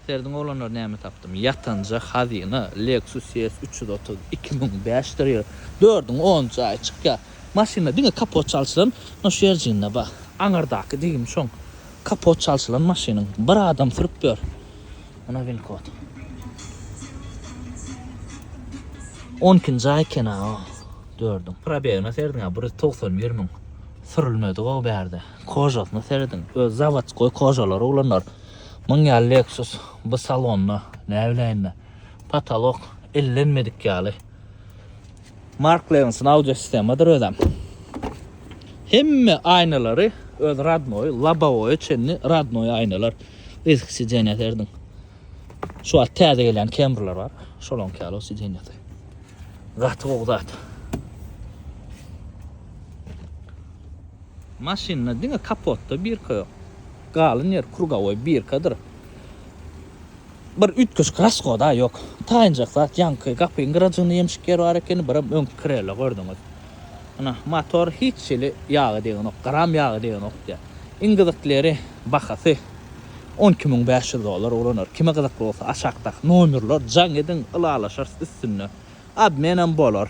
Serdin olanlar näme tapdym? Yatanja hazina Lexus ES 330 2005 lira. 4'ün 10 ay çıkka. Maşina diňe kapot çalsylan, no şu ýerjinde bak. Aňardaky diýim şoň. Kapot çalsylan maşynyň bir adam sürüp ber. Ana win kod. 10-nji ay kena o. 4'ün. Probegine serdiňe 191 min. Sürülmedi o berde. Kojasyna serdin. Öz zavatskoy kojalar olanlar. Maňa Lexus bu salonna, näwleýände. Patalok ellenmedik ýaly. Mark Levinson audio sistemadyr özem. Hemme aynalary öz radnoy, labovoy çenli radnoy aynalar. Risk sijenýet erdin. Şu an täze gelen kameralar var. Şolon kalo sijenýet. Gaty gowdat. Maşyna diňe kapotda bir koýok. Galyn yer kurgawoy bir kadyr. Bir ütköş kraskoda ýok. Taýynjak zat ýanky gapyň garagyny ýemşikler bar eken, bir öň kirele gördüňiz. Ana motor hiç şeli ýagy diýen ok, gram ýagy diýen ok diýär. İngilizleri bahasy $12.500 olanar. Kime gyzak bolsa aşakda nomerler jaň edin ilalaşar üstünde. Ad menen bolar.